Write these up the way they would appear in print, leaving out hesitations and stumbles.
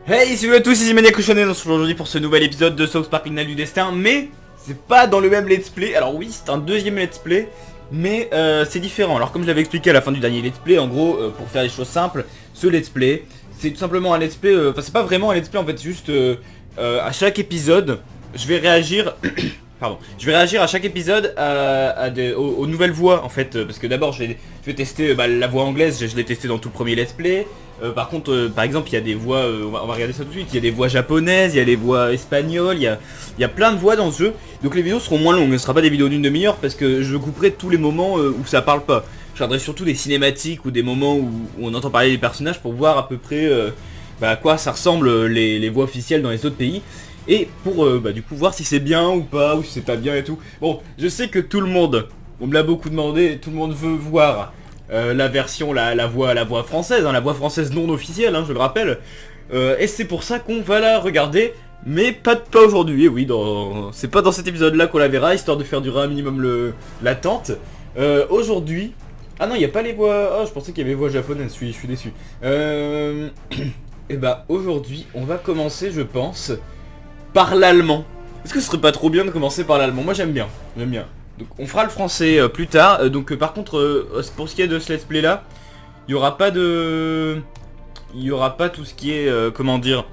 Hey, salut à tous, ici Maniac Cochonnet, on se retrouve aujourd'hui pour ce nouvel épisode de South Park Ignite du Destin, mais c'est pas dans le même let's play. Alors oui, c'est un deuxième let's play, mais c'est différent. Alors comme je l'avais expliqué à la fin du dernier let's play, en gros, pour faire les choses simples, ce let's play, c'est tout simplement un let's play, enfin c'est pas vraiment un let's play en fait, c'est juste à chaque épisode, je vais réagir... Pardon, je vais réagir à chaque épisode aux nouvelles voix en fait, parce que d'abord je vais tester la voix anglaise, je l'ai testé dans tout le premier let's play. Par contre, par exemple, il y a des voix, on va regarder ça tout de suite, il y a des voix japonaises, il y a des voix espagnoles, il y a plein de voix dans ce jeu. Donc les vidéos seront moins longues, ce ne sera pas des vidéos d'une demi-heure parce que je couperai tous les moments où ça parle pas. Je regarderai surtout des cinématiques ou des moments où on entend parler des personnages pour voir à peu près à quoi ça ressemble les voix officielles dans les autres pays. Et pour du coup voir si c'est bien ou pas, ou si c'est pas bien et tout. Bon, je sais que tout le monde, on me l'a beaucoup demandé, tout le monde veut voir la version, la voix française, hein, la voix française non officielle, hein, je le rappelle. Et c'est pour ça qu'on va la regarder, mais pas aujourd'hui. Et oui, c'est pas dans cet épisode-là qu'on la verra, histoire de faire durer un minimum l'attente. Aujourd'hui... Ah non, il n'y a pas les voix... Oh, je pensais qu'il y avait les voix japonaises, je suis déçu. Et bah, aujourd'hui, on va commencer, je pense... par l'allemand. Est-ce que ce serait pas trop bien de commencer par l'allemand? Moi j'aime bien, Donc on fera le français plus tard. Par contre, pour ce qui est de ce let's play là, il y aura pas tout ce qui est, comment dire,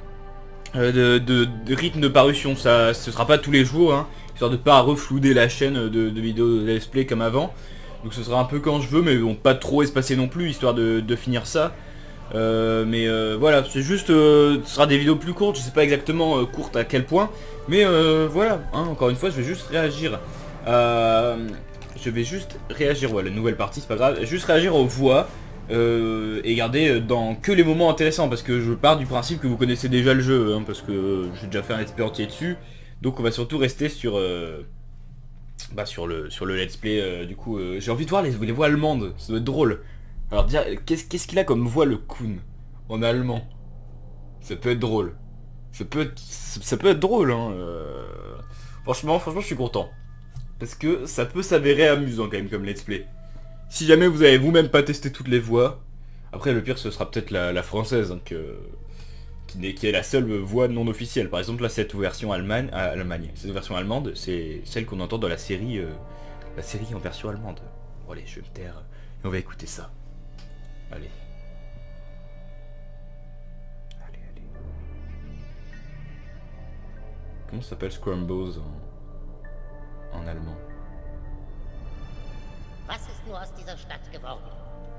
de rythme de parution. Ça, ce sera pas tous les jours, hein, histoire de pas reflouder la chaîne de vidéos de let's play comme avant. Donc ce sera un peu quand je veux, mais bon, pas trop espacer non plus, histoire de finir ça. Voilà, c'est juste, ce sera des vidéos plus courtes, je sais pas exactement courtes à quel point, mais voilà, hein, encore une fois, je vais juste réagir, ouais, la nouvelle partie, c'est pas grave, juste réagir aux voix, et garder dans que les moments intéressants, parce que je pars du principe que vous connaissez déjà le jeu, hein, parce que j'ai déjà fait un let's play entier dessus, donc on va surtout rester sur le let's play, du coup, j'ai envie de voir les voix allemandes, ça doit être drôle. Alors déjà, qu'est-ce qu'il a comme voix le Kuhn en allemand? Ça peut être drôle. Ça peut être drôle, hein. Franchement, je suis content. Parce que ça peut s'avérer amusant quand même comme let's play. Si jamais vous avez vous-même pas testé toutes les voix. Après le pire ce sera peut-être la française, hein, qui est la seule voix non officielle. Par exemple là cette version cette version allemande, c'est celle qu'on entend dans la série en version allemande. Bon allez, je vais me taire et on va écouter ça. Allez. Comment ça s'appelle Scrumbles en allemand? Was ist nur aus dieser Stadt geworden?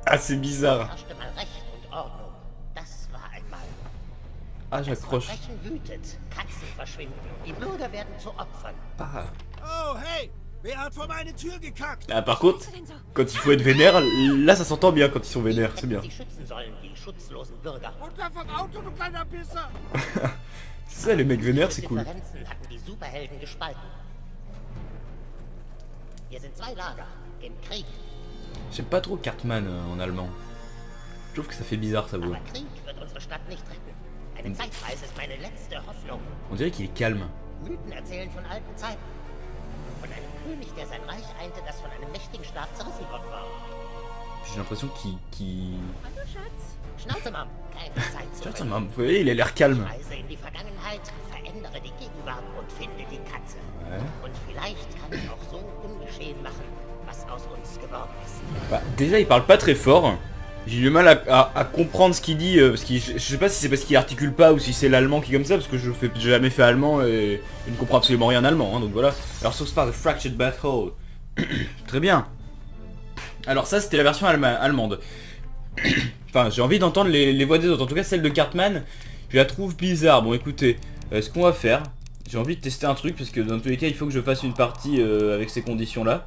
Ah, c'est bizarre. Herrschte mal Recht und Ordnung. Das war einmal. Ah, Das j'accroche. Verbrechen wütet, Katzen verschwinden, die Bürger werden zu Opfern. Ah. Oh, hey! Wer hat vor meine Tür gekackt? Ah, par contre, quand il faut être vénère, là ça s'entend bien quand ils sont vénères, c'est bien. Sie schützen sollen, die schutzlosen Bürger. Runter vom Auto, du kleiner Pisser! C'est ça, les mecs vénères, c'est Die cool. Differenzen hatten die Superhelden gespalten. Hier sind zwei Lager im Krieg. J'aime pas trop Cartman en allemand. Je trouve que ça fait bizarre sa voix. Aber Krieg wird unsere Stadt nicht retten. Eine Zeitreise ist meine letzte Hoffnung. On dirait qu'il est calme. Mythen erzählen von alten Zeiten. Von einem König, der sein Reich einte, das von einem mächtigen Staat zerrissen worden war. J'ai l'impression qu'il... Hallo Schatz. Schnauze, Mom. Keine Zeit zu Attends, verlieren. vous voyez, il a l'air calme. Reise in die Vergangenheit, verändere die Gegenwart und finde die Katze. Ouais. Und vielleicht kann ich auch so ungeschehen machen, was aus uns geworden ist. Bah, déjà, il parle pas très fort. J'ai du mal à comprendre ce qu'il dit, parce que je sais pas si c'est parce qu'il articule pas ou si c'est l'allemand qui est comme ça, parce que j'ai jamais fait allemand et je ne comprends absolument rien en allemand, hein, donc voilà. Alors South Park, The Fractured Butthole. Très bien. Alors ça, c'était la version allemande. Enfin, j'ai envie d'entendre les voix des autres, en tout cas celle de Cartman, je la trouve bizarre. Bon écoutez, ce qu'on va faire, j'ai envie de tester un truc, parce que dans tous les cas, il faut que je fasse une partie avec ces conditions-là.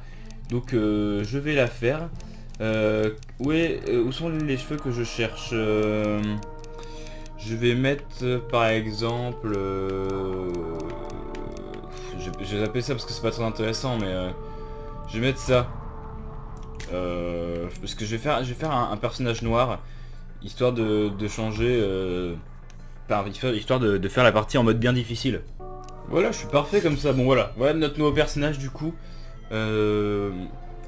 Donc je vais la faire. Où sont les cheveux que je cherche? Je vais mettre par exemple je vais zapper ça parce que c'est pas très intéressant, mais je vais mettre ça parce que je vais faire un personnage noir, histoire de changer histoire de faire la partie en mode bien difficile. Voilà, je suis parfait comme ça. Bon voilà notre nouveau personnage du coup.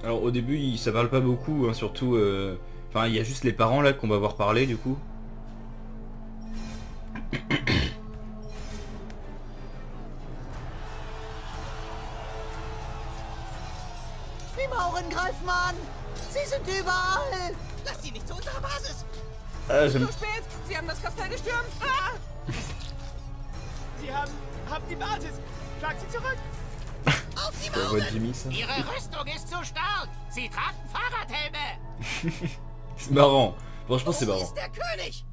Alors au début ça parle pas beaucoup, hein, surtout enfin il y a juste les parents là qu'on va voir parler du coup. Die Mauren greifen an! Sie sind überall! Lass sie nicht zu unserer Basis! J'aime... Zu spät! Sie haben das Kastell gestürmt! Ah! Sie haben die Basis. Schlag sie zurück. Auf die On voit Mauren! Jimmy, ça. Ihre Rüstung ist zu stark! Sie tragen Fahrradhelme! C'est marrant. Franchement, c'est Wo marrant. ist der König?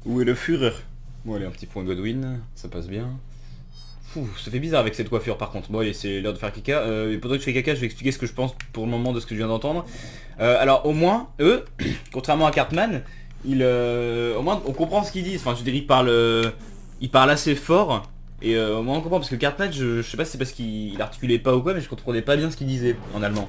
Où est le Führer? Bon, allez, un petit point Godwin, ça passe bien. Ouh, ça fait bizarre avec cette coiffure par contre. Bon allez, c'est l'heure de faire caca. Et pendant que je fais caca, je vais expliquer ce que je pense pour le moment de ce que je viens d'entendre. Alors au moins, eux, contrairement à Cartman, au moins on comprend ce qu'ils disent. Enfin je veux dire, ils parlent assez fort. Et au moins on comprend parce que Cartman, je sais pas si c'est parce qu'il articulait pas ou quoi, mais je comprenais pas bien ce qu'il disait en allemand.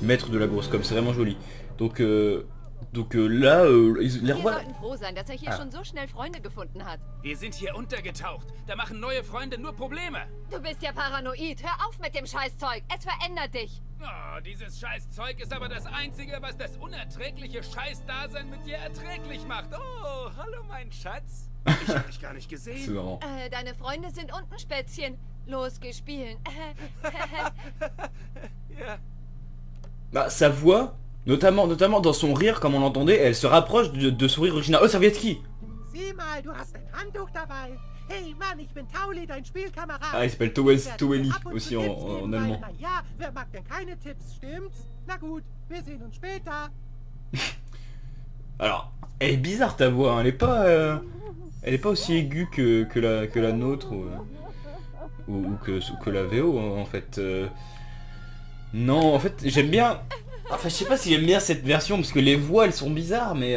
Maître de la grosse com, c'est vraiment joli. Donc là, les Wir revoilà. sollten froh sein, dass er hier Ah. schon so schnell Freunde gefunden hat. Wir sind hier untergetaucht. Da machen neue Freunde nur Probleme. Du bist ja paranoid. Hör auf mit dem Scheißzeug. Es verändert dich. Oh, dieses scheiß Zeug ist aber das Einzige, was das unerträgliche Scheiß-Dasein mit dir erträglich macht. Oh, hallo mein Schatz. Ich hab dich gar nicht C'est gesehen. marrant. Deine Freunde sind unten, Spätzchen. Los, geh spielen. Ja. Bah, sa voix, notamment dans son rire, comme on l'entendait, elle se rapproche de son rire original. Oh, Servietski! Sieh mal, du hast ein Handtuch dabei. Hey Mann, ich bin Tauli, dein Spielkamerad. Ah, il s'appelle Wir werden Toeli dir ab und aussi zu en, Tipps en geben, allemand. weil, na ja, wer mag denn keine Tipps, stimmt's? Na gut, wir sehen uns später. Alors, elle est bizarre ta voix, hein. Elle est pas aussi aiguë que la nôtre ou que la VO en fait. Non, en fait j'aime bien. Enfin je sais pas si j'aime bien cette version parce que les voix elles sont bizarres, mais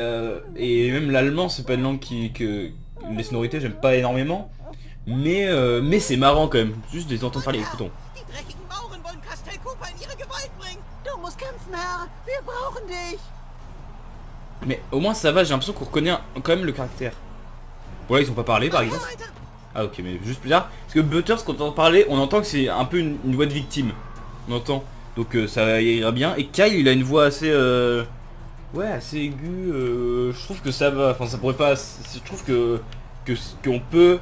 et même l'allemand c'est pas une langue que les sonorités j'aime pas énormément. Mais c'est marrant quand même, juste de les entendre parler, écoutons. Die dreckigen Mauren wollen Castell Cooper in ihre Gewalt bringen. Du musst kämpfen, Herr. Wir brauchen dich. Mais au moins ça va, j'ai l'impression qu'on reconnaît quand même le caractère. Bon là ils ont pas parlé par exemple. Weiter. Ah ok, mais juste plus tard. Parce que Butters, quand on entend parler, on entend que c'est un peu une voix de victime. On entend. Donc ça ira bien. Et Kyle, il a une voix assez... ouais, assez aiguë. Je trouve que ça va. Enfin, ça pourrait pas... Je trouve qu'on peut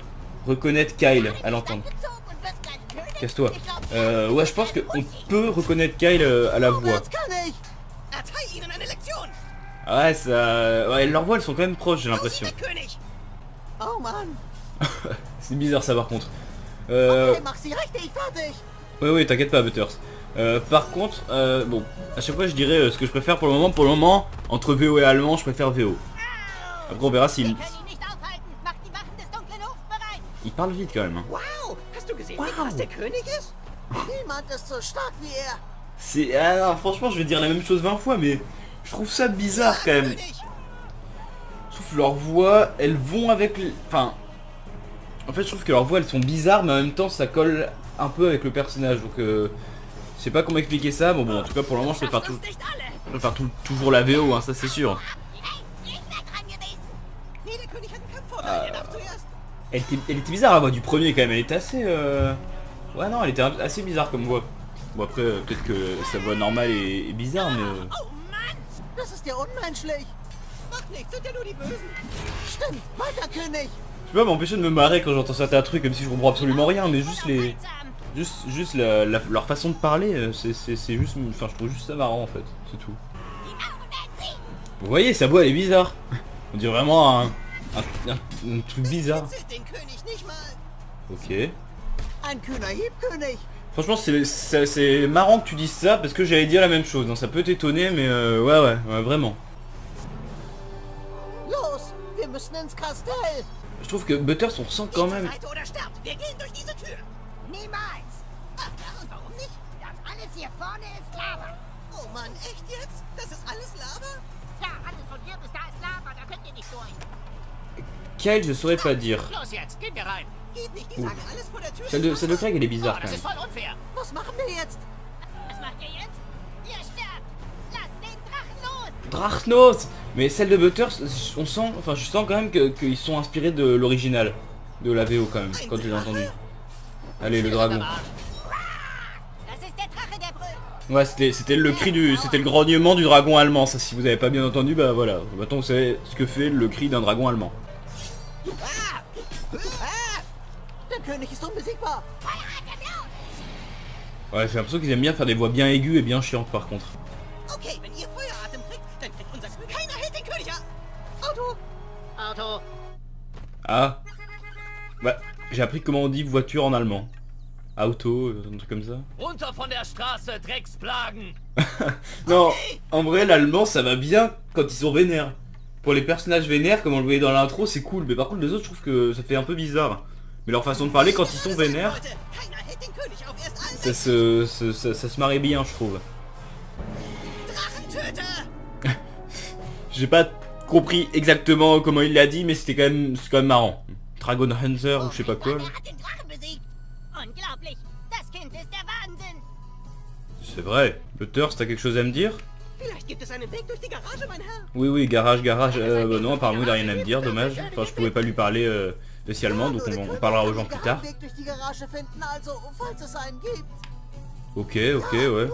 reconnaître Kyle à l'entendre. Casse-toi. Ouais, je pense qu'on peut reconnaître Kyle à la voix. Vorwärts kann ich. Erteil ihnen eine Lektion. Ouais, ça... Ouais, leurs voix, elles sont quand même proches, j'ai l'impression. Der König. Oh Mann. C'est bizarre ça par contre. Okay, mach sie richtig fertig. Oui, t'inquiète pas, Butters. Par contre, bon, à chaque fois je dirais ce que je préfère pour le moment. Pour le moment, entre VO et allemand, je préfère VO. Après on verra s'il Wir können ihn nicht aufhalten. Mach die Wachen des dunklen Hofs bereit. il parle vite quand même. Hein. Wow, hast du gesehen, wie krass der König ist? Niemand ist so stark wie er. C'est... Ah non, franchement, je vais dire la même chose 20 fois, mais je trouve ça bizarre quand même. König. Je trouve que leurs voix, elles vont avec... Enfin... En fait, je trouve que leurs voix, elles sont bizarres, mais en même temps, ça colle un peu avec le personnage. Donc, je sais pas comment expliquer ça. Bon, en tout cas, pour le moment, je préfère, toujours la VO, hein, ça c'est sûr. Ich wär dran gewesen. Nee, der König hat einen Kampfvorteil. Er darf zuerst. Elle était bizarre, la voix du premier, quand même. Elle était assez... Ouais, non, elle était assez bizarre comme voix. Bon, après, peut-être que sa voix normale est bizarre, mais... Oh Mann, das ist ja unmenschlich. Mach nichts, sind ja nur die Bösen. Stimmt, weiter König. Je peux pas m'empêcher de me marrer quand j'entends certains trucs, même si je comprends absolument rien, mais juste les... Juste leur façon de parler, c'est juste... Enfin, je trouve juste ça marrant, en fait. C'est tout. Vous voyez, sa voix, elle est bizarre. On dirait vraiment un truc bizarre. Zählt den König nicht mal. Ok. Ein kühner Hieb, König. Franchement, c'est marrant que tu dises ça, parce que j'allais dire la même chose. Hein. Ça peut t'étonner, mais ouais, vraiment. Los, wir müssen ins Kastell. Je trouve que Butters, on ressent quand même... Seite oder sterbt. Wir gehen durch diese Tür. Niemals. Ach ja, und warum nicht? Das alles hier vorne ist Lava. Oh Mann, echt jetzt? Das ist alles Lava? Ja, alles von hier bis da ist Lava. Da könnt ihr nicht durch. Kyle, je saurais pas dire. Los jetzt, gehen wir rein. Geht nicht, die Oh. sagen alles vor der Tür. Celle de Craig, elle est Oh, bizarre quand das même. ist voll unfair. Was machen wir jetzt? Was macht ihr jetzt? Ihr sterbt. Lasst den Drachen los. Drachnos. Mais celle de Butters, on sent... Enfin, je sens quand même qu'ils sont inspirés de l'original. De la VO quand même, quand je l'ai entendu. Allez, le dragon. Das ist der Drache, der brüllt. Ouais, c'était le cri du... C'était le grognement du dragon allemand, ça. Si vous avez pas bien entendu, bah voilà. Maintenant, vous savez ce que fait le cri d'un dragon allemand. Der König ist unbesiegbar. Ouais, j'ai l'impression qu'ils aiment bien faire des voix bien aiguës et bien chiantes par contre. Okay, wenn ihr Feueratem kriegt, dann kriegt unser König... Keiner hält den König ab! Auto! Auto! Ah. Bah, j'ai appris comment on dit voiture en allemand. Auto, un truc comme ça. Runter von der Straße, Drecksplagen! Non, en vrai, l'allemand ça va bien quand ils sont vénères. Pour les personnages vénères, comme on le voyait dans l'intro, c'est cool. Mais par contre, les autres, je trouve que ça fait un peu bizarre. Mais leur façon de parler quand ils sont vénères, ça se marie bien, je trouve. J'ai pas compris exactement comment il l'a dit, mais c'était quand même marrant. Dragon Hunter ou je sais pas quoi. C'est vrai. Butters, t'as quelque chose à me dire? Oui, garage. Bah non, apparemment il a rien à me dire, dommage. Enfin, je pouvais pas lui parler spécialement, donc on parlera aux gens plus tard. Ok, ouais.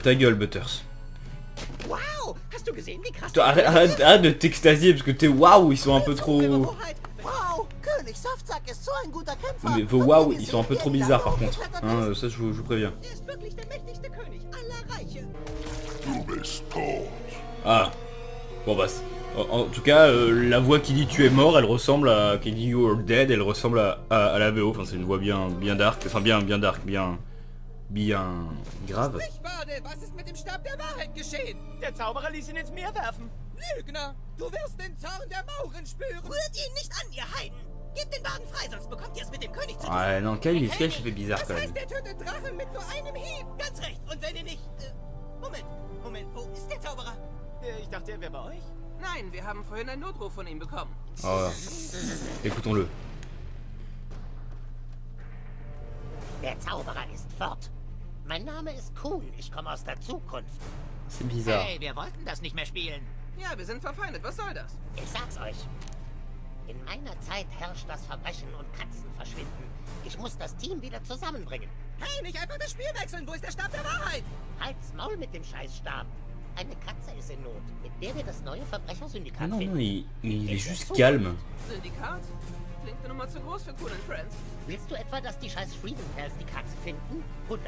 Ta gueule, Butters. Wow, hast du gesehen, wie krass? Putain, arrête de t'extasier parce que tes waouh ils sont un peu trop... Wow, König Saftsack ist so ein guter Kämpfer. Mais vos waouh ils sont un peu trop bizarres par contre. Hein, ça je vous préviens. Er ist wirklich der mächtigste König aller Reiche. Ah. Bon bah... En tout cas, la voix qui dit tu es mort, elle ressemble à... Qui dit you are dead, elle ressemble à la VO. Enfin c'est une voix bien dark. Enfin bien dark, bien grave. Sprichwade, was ist mit dem Stab der Wahrheit geschehen? Der Zauberer ließ ihn ins Meer werfen. Lügner, du wirst den Zorn der Mauren spüren. Rührt ihn nicht an, ihr Heiden. Gebt den Wagen frei, sonst bekommt ihr es mit dem König zu tun. Ouais, non, Kyle, il fait bizarre Das quand même. heißt, er tötet Drachen mit nur einem Hieb. Ganz recht. Und wenn ihr nicht... Moment, wo ist der Zauberer? Ich dachte, er wäre bei euch. Nein, wir haben vorhin einen Notruf von ihm bekommen. Oh, écoutons-le. Der Zauberer ist fort. Mein Name ist Kuhn, ich komme aus der Zukunft. C'est bizarre. Hey, wir wollten das nicht mehr spielen. Ja, wir sind verfeindet. Was soll das? Ich sag's euch. In meiner Zeit herrscht das Verbrechen und Katzen verschwinden. Ich muss das Team wieder zusammenbringen. Hey, nicht einfach das Spiel wechseln. Wo ist der Stab der Wahrheit? Halt's Maul mit dem Scheißstab. Eine Katze ist in Not, mit der wir das neue Verbrechersyndikat Ah non, finden. il est juste calme. Syndikat? Klingt eine Nummer zu groß für Cool & Friends. Willst du etwa, dass die scheiß Freedom Pals die Katze finden, $100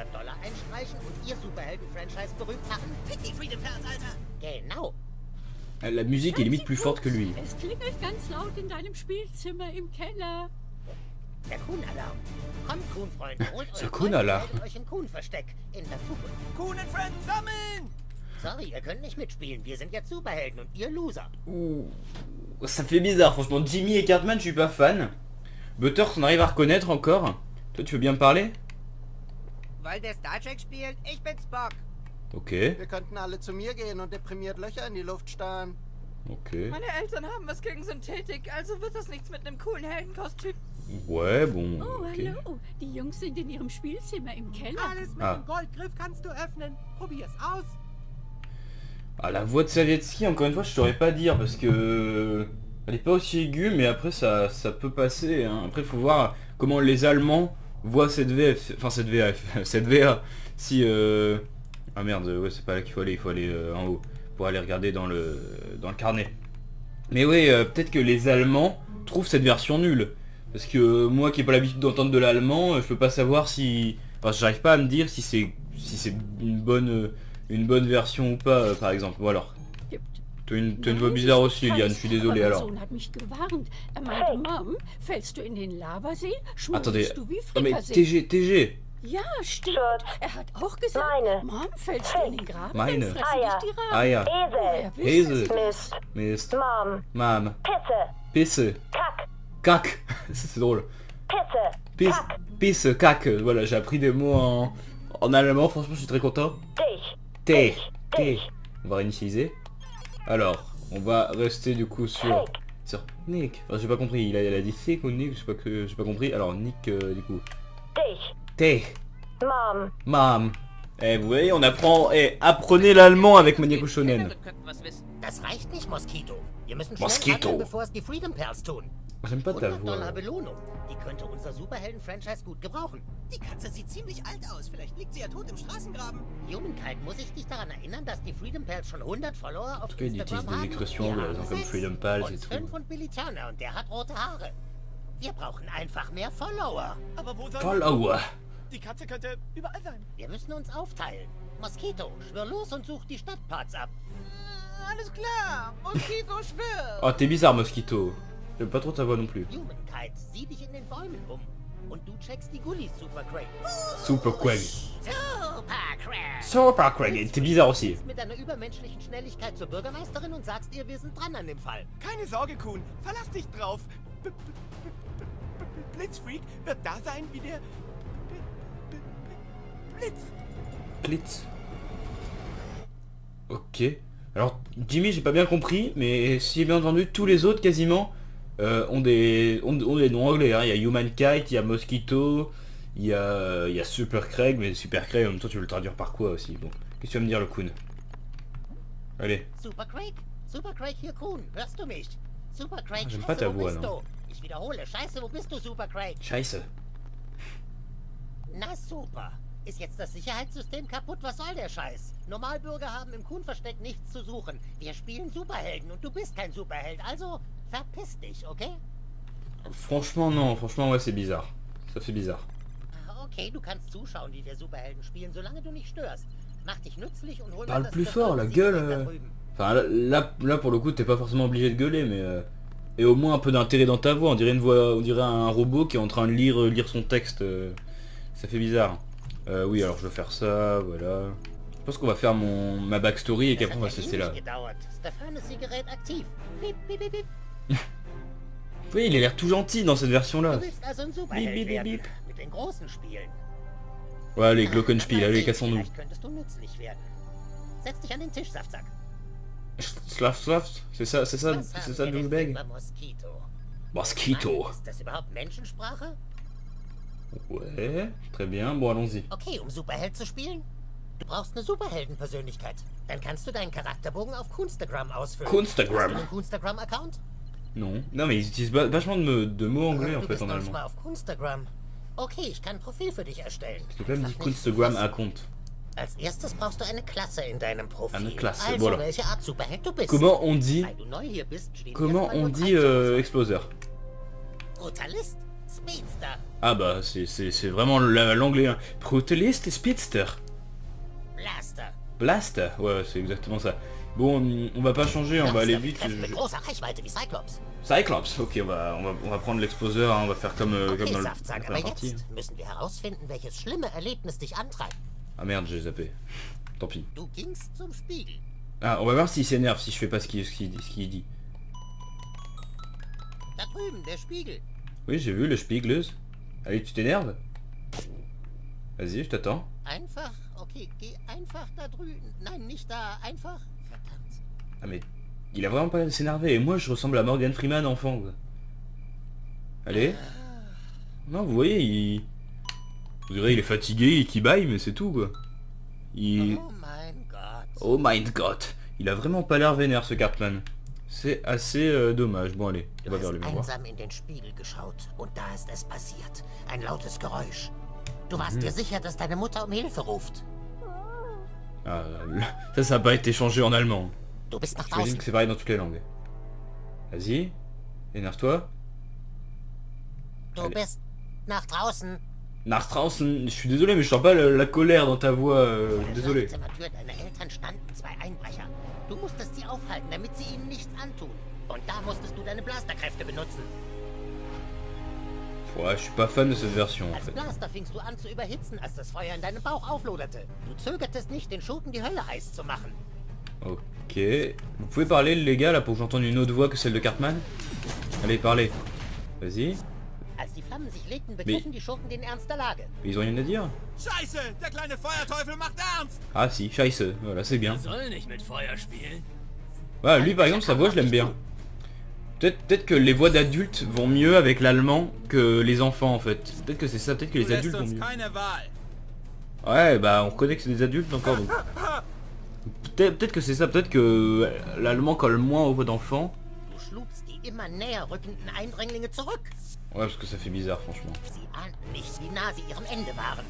einstreichen und ihr Superhelden-Franchise berühmt machen? Fick die Freedom Pals, Alter! Genau. La musique est limite plus forte que lui. Es klingelt ganz laut in deinem Spielzimmer im Keller. Der Kuhn-Alarm. Kommt, Kuhn-Freunde, holt Der euch Kuhn-Alarm. meldet euch im Kuhn-Versteck in der Zukunft. Kuhn und Friends sammeln! Sorry, ihr könnt nicht mitspielen, wir sind jetzt Superhelden und ihr Loser. Ouh, ça fait bizarre, franchement. Jimmy et Cartman, je suis pas fan. Butters, on arrive à reconnaître encore. Toi, tu veux bien me parler? Wollt ihr Star Trek spielen? Ich bin Spock. Okay, Wir könnten alle zu mir gehen und deprimiert Löcher in die Luft starren. okay. Meine Eltern haben was gegen Synthetik, also wird das nichts mit einem coolen Heldenkostüm. Ouais, bon, Oh, ok. hallo. Die Jungs sind in ihrem Spielzimmer im Keller. Alles mit Ah. dem Goldgriff kannst du öffnen. Probier's aus. Ah, la voix de Savietsky, encore une fois, je saurais pas dire parce que... Elle est pas aussi aiguë, mais après ça peut passer. Hein. Après, il faut voir comment les Allemands voient cette VF. Enfin, cette VF. Cette VA. Si... Ah merde, ouais, c'est pas là qu'il faut aller en haut. Pour aller regarder dans le carnet. Mais ouais, peut-être que les Allemands trouvent cette version nulle. Parce que moi qui n'ai pas l'habitude d'entendre de l'allemand, je peux pas savoir si... Enfin, j'arrive pas à me dire si c'est une bonne version ou pas, par exemple. Ou alors. T'as une voix bizarre aussi, Eliane, je suis désolé alors. Mein Sohn hat mich gewarnt. Er meinte, Mom, fällst du in den Lavasee, Attendez, schmolzt du wie non mais Frickersee. TG. Ja, stimmt. Er hat auch gesagt, Mom, fällst du in den Graben, Meine. dann fressen dich die Raben. Ah ja. Woher wisst Esel. ihr's? Mist. Mom. Mam. Pisse. Pisse. Kack. Cac. C'est drôle. Pisse. Pisse. Kack. Pisse. Cac. Voilà, j'ai appris des mots en allemand, franchement je suis très content. Dich. T. T. Dich. On va réinitialiser. Alors, on va rester du coup sur Nick. Enfin, j'ai pas compris, il a dit Thick ou Nick, j'ai pas compris. Alors Nick du coup. Dich. T. Mom. Mam. Eh vous voyez, on apprend. Eh, apprenez l'allemand avec Maniaco Shonen. Könnten was wissen. Das reicht nicht, Moskito. Wir müssen schnell Moskito. handeln, bevor es die Freedom Pals tun. J'aime pas ta $100 voix. Belohnung. Die könnte unser Superhelden-Franchise gut gebrauchen. Die Katze sieht ziemlich alt aus. Vielleicht liegt sie ja tot im Straßengraben. Humankind, muss ich dich daran erinnern, dass die Freedom Pals schon 100 Follower auf En tout cas, il utilise Instagram des haben? expressions Wir haben comme 6. Freedom Pals et Und tout. 5 und Billy Turner und der hat rote Haare. Wir brauchen einfach mehr Follower. Aber wo soll Follower. die Katze könnte überall sein. Wir müssen uns aufteilen. Moskito, schwör los und such die Stadtparts ab. Alles klar. Moskito schwirrt. Oh, t'es bizarre, Mosquito. J'aime pas trop ta voix non plus. Humankind, sieh dich in den Bäumen um. Und du checkst die Gullis, Super Craig. Super Craig. Super Craig! Super Craig, t'es bizarre aussi. Du gehst mit deiner übermenschlichen Schnelligkeit zur Bürgermeisterin und sagst ihr, wir sind dran an dem Fall. Keine Sorge, Kuhn. Verlass dich drauf. Blitzfreak wird da sein wie der Blitz. Blitz. Ok. Alors, Jimmy, j'ai pas bien compris, mais si j'ai bien entendu, tous les autres quasiment ont des noms anglais. Hein. Il y a Humankind, il y a Mosquito, il y a Super Craig, mais Super Craig, en même temps, tu veux le traduire par quoi aussi? Bon, qu'est-ce que tu vas me dire, le Kuhn? Allez. Super Craig? Super Craig hier, Kuhn. Hörst du mich? Super Craig, J'aime pas ta Scheiße, wo voix, bist non. du? Ich wiederhole, Scheiße, wo bist du, Super Craig? Scheiße. Na super. Ist jetzt das Sicherheitssystem kaputt? Was soll der Scheiß? Normalbürger haben im Kuhn-Versteck nichts zu suchen. Wir spielen Superhelden und du bist kein Superheld, also verpiss dich, okay? Franchement, non. Franchement, ouais, c'est bizarre. Ça fait bizarre. Okay, du kannst zuschauen, wie wir Superhelden spielen, solange du nicht störst. Mach dich nützlich und hol Parle mir das plus Gefälle fort, la Sieg gueule. da drüben. Enfin, là, pour le coup, t'es pas forcément obligé de gueuler, mais... Et au moins un peu d'intérêt dans ta voix. On dirait une voix, on dirait un robot qui est en train de lire son texte. Ça fait bizarre. Oui, alors je vais faire ça, voilà. Je pense qu'on va faire ma backstory et qu'après on va se laisser là. Oui, il a l'air tout gentil dans cette version-là. Bip, bip, bip. Ouais, allez, Glockenspiel, allez, cassons-nous. Slaft, c'est ça, douchebag. Mosquito. Ouais, très bien, bon, allons-y. Okay, Superheld zu spielen? Du brauchst eine Superheldenpersönlichkeit. Dann kannst du deinen Charakterbogen auf Kunstagram ausfüllen. Kunstagram. Hast du einen Kunstagram-Account? Non. Non, mais ils utilisent vachement de mots anglais en Du fait bist en noch nicht allemand. mal auf Kunstagram. Okay, ich kann ein Profil für dich erstellen. Tu peux même dire Sag nicht Kunstagram was. Account. Als erstes brauchst du eine Klasse in deinem Profil. Eine Klasse, also, voilà. welche Art Superheld du bist. Comment on dit Weil du neu hier bist, stehen Comment erstmal on nur dit drei zur Auswahl. Exploser? Brutalist, Speedster, Ah bah c'est vraiment l'anglais. Hein. Brutalist et Speedster. Blaster. Blaster, ouais c'est exactement ça. Bon, on va pas changer, on va aller vite. Kräfte mit großer Reichweite wie Cyclops. Cyclops, ok, on va prendre l'exploser, hein, on va faire comme, Okay, comme dans Saftsack, la aber partie. jetzt müssen wir herausfinden, welches schlimme Erlebnis dich antreibt. Ah merde, j'ai zappé. Tant pis. Du gingst zum Spiegel. Ah, on va voir s'il s'énerve si je fais pas ce qu'il dit. Da drüben, der Spiegel. Oui, j'ai vu le Spiegleuse. Allez, tu t'énerves? Vas-y, je t'attends. Einfach, okay, geh einfach da drüben. Nein, nicht da, einfach. Verdammt. Ah mais, il a vraiment pas l'air de s'énerver. Et moi, je ressemble à Morgan Freeman enfant. Quoi. Allez. Non, vous voyez, vous direz il est fatigué et qu'il baille, mais c'est tout quoi. Il... Oh mein Gott. Oh my god. Il a vraiment pas l'air vénère ce Cartman. C'est assez dommage. Bon allez, on Du va vers hast le miroir. einsam in den Spiegel geschaut und da ist es passiert. Ein lautes Geräusch. Du warst dir sicher, dass deine Mutter um Hilfe ruft. Ah, ça a pas été changé en allemand. Du bist nach J'imagine draußen. que c'est pareil dans toutes les langues. Vas-y, énerve-toi. Du Allez. bist nach draußen. Nach draußen, je suis désolé mais je sens pas la colère dans ta voix, désolé. An der Schlafzimmertür deiner Eltern standen zwei Einbrecher. Du musstest sie aufhalten, damit sie ihnen nichts antun. Und da musstest du deine Blasterkräfte benutzen. Ouais, je suis pas fan de cette version en Als fait. Blaster fingst du an zu überhitzen, als das Feuer in deinem Bauch aufloderte. Du zögertest nicht, den Schurken die Hölle heiß zu machen. Ok. Vous pouvez parler les gars là pour que j'entende une autre voix que celle de Cartman? Allez, parlez. Vas-y. Als die Flammen sich legten, begriffen die Schurken den Ernst der Lage. Ils ont rien à dire? Scheiße, der kleine Feuerteufel macht ernst. Ah si, Scheiße. Voilà, c'est bien. Soll nicht mit Feuer spielen. Ouais, lui par exemple, sa voix je l'aime bien. Peut-être que les voix d'adultes vont mieux avec l'allemand que les enfants en fait. Peut-être que c'est ça, peut-être que les adultes vont mieux. keine Wahl. Ouais, bah on reconnaît que c'est des adultes encore donc. Peut-être que c'est ça, peut-être que l'allemand colle moins aux voix d'enfants. Du schlugst die immer näher rückenden Eindringlinge zurück. Ouais, parce que ça fait bizarre franchement. Sie ahnten nicht, wie nah sie ihrem Ende waren.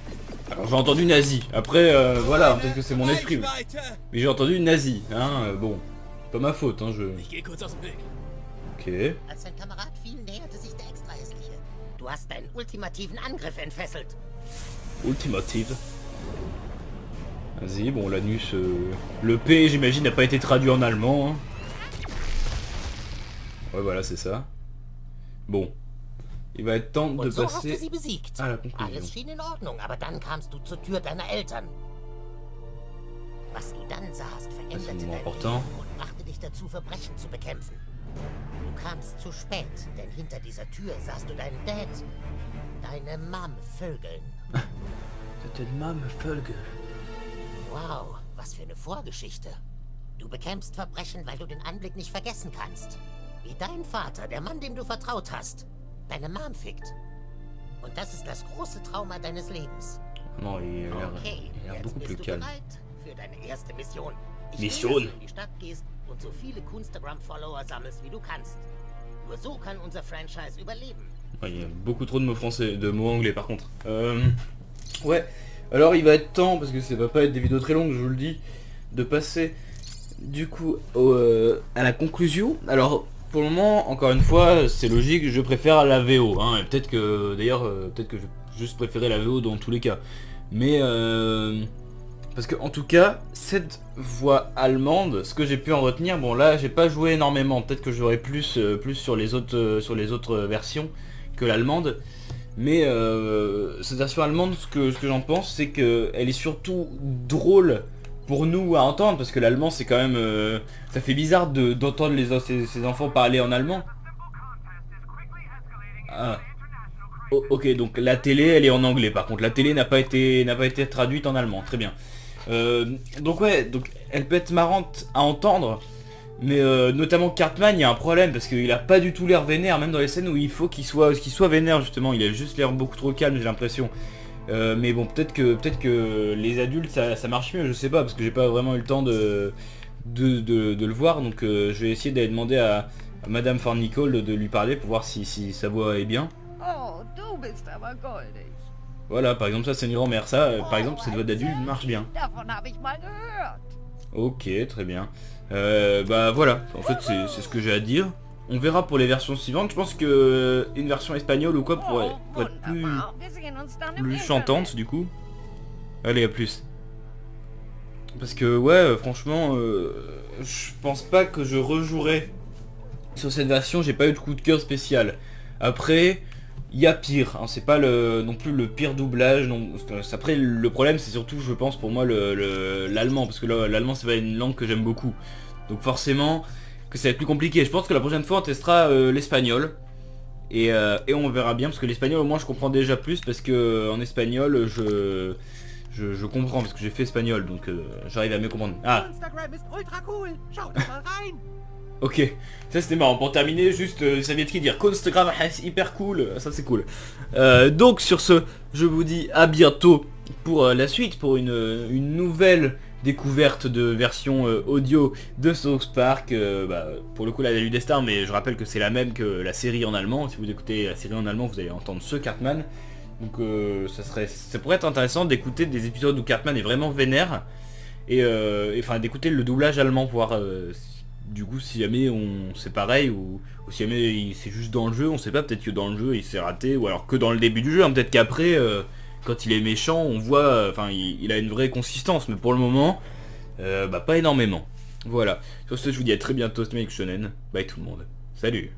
Alors j'ai entendu nazi. Après, voilà, peut-être que c'est mon esprit. Reichweite. Mais j'ai entendu nazi, hein, bon. Pas ma faute, hein, je... Ich geh kurz aus dem Weg. Ok. Als sein Kamerad fiel, näherte sich der Extra-Hässliche. Du hast deinen ultimativen Angriff entfesselt. Ultimative. Vas-y, bon, l'anus... Le P, j'imagine, n'a pas été traduit en allemand. Hein. Ouais, voilà, c'est ça. Bon. Il va être temps de Und so hast passer du sie besiegt. à la conclusion. Alles schien in Ordnung, aber dann kamst du zur Tür deiner Eltern. Was du dann sahst, veränderte dein Leben important. und brachte dich dazu, Verbrechen zu bekämpfen. Du kamst zu spät, denn hinter dieser Tür sahst du deinen Dad, deine Mom vögeln. Deine Mom vögeln. Wow, was für eine Vorgeschichte. Du bekämpfst Verbrechen, weil du den Anblick nicht vergessen kannst. Wie dein Vater, der Mann, dem du vertraut hast, deine Mom fickt. Und das ist das große Trauma deines Lebens. Non, il Okay, a jetzt beaucoup plus bist du calme. bereit für deine erste Mission. Ich Mission? will, dass du in die Stadt gehst und so viele Kunstagram-Follower sammelst, wie du kannst. Nur so kann unser Franchise überleben. Ouais, il y a beaucoup trop de mots français, de mots anglais par contre. Ouais, alors il va être temps, parce que ça va pas être des vidéos très longues, je vous le dis, de passer du coup à la conclusion. Alors pour le moment, encore une fois, c'est logique, je préfère la VO. Hein, et peut-être que d'ailleurs, peut-être que je vais juste préférer la VO dans tous les cas. Mais parce que en tout cas, cette voix allemande, ce que j'ai pu en retenir, bon là j'ai pas joué énormément, peut-être que j'aurais plus sur les autres versions que l'allemande. Mais cette version allemande, ce que j'en pense, c'est que elle est surtout drôle pour nous à entendre, parce que l'allemand c'est quand même... ça fait bizarre d'entendre ces enfants parler en allemand. Ah. Oh, ok, donc la télé elle est en anglais, par contre la télé n'a pas été traduite en allemand, très bien. Donc ouais, donc elle peut être marrante à entendre, mais notamment Cartman, il y a un problème parce qu'il a pas du tout l'air vénère, même dans les scènes où il faut qu'il soit vénère justement, il a juste l'air beaucoup trop calme, j'ai l'impression. Mais bon, peut-être que les adultes ça marche mieux, je sais pas, parce que j'ai pas vraiment eu le temps de le voir, donc je vais essayer d'aller demander à Madame Farnicole de lui parler pour voir si sa voix est bien. Oh, du bist aber goldig. Voilà, par exemple ça c'est une grand-mère, ça par exemple cette voix d'adulte marche bien. Davon habe ich mal gehört. Ok, très bien. Bah voilà, en fait c'est ce que j'ai à dire. On verra pour les versions suivantes, je pense que une version espagnole ou quoi pourrait être Wunderbar. Wir sehen uns dann im plus Internet. chantante du coup. Allez, à plus. Parce que ouais, franchement, je pense pas que je rejouerai sur cette version, j'ai pas eu de coup de cœur spécial. Après, il y a pire, hein, c'est pas non plus le pire doublage. Non, après le problème c'est surtout, je pense pour moi, l'allemand, parce que l'allemand c'est pas une langue que j'aime beaucoup. Donc forcément que ça va être plus compliqué. Je pense que la prochaine fois on testera l'espagnol. Et on verra bien, parce que l'espagnol au moins je comprends déjà plus, parce que en espagnol je comprends, parce que j'ai fait espagnol, donc j'arrive à mieux comprendre. Ah, Instagram ist ultra cool. Schau doch mal rein. ok, ça c'était marrant. Pour terminer, juste Savietki dire Instagram hyper cool, ça c'est cool. Donc sur ce, je vous dis à bientôt pour la suite, pour une nouvelle découverte de version audio de South Park. Pour le coup la Dalle du Destin, mais je rappelle que c'est la même que la série en allemand. Si vous écoutez la série en allemand, vous allez entendre ce Cartman. Donc ça pourrait être intéressant d'écouter des épisodes où Cartman est vraiment vénère, et enfin d'écouter le doublage allemand pour voir du coup si jamais c'est pareil, ou si jamais c'est juste dans le jeu, on sait pas, peut-être que dans le jeu il s'est raté, ou alors que dans le début du jeu, hein, peut-être qu'après quand il est méchant on voit, enfin il a une vraie consistance, mais pour le moment pas énormément. Voilà, sur ce je vous dis à très bientôt, c'était Mike Shonen, bye tout le monde, salut.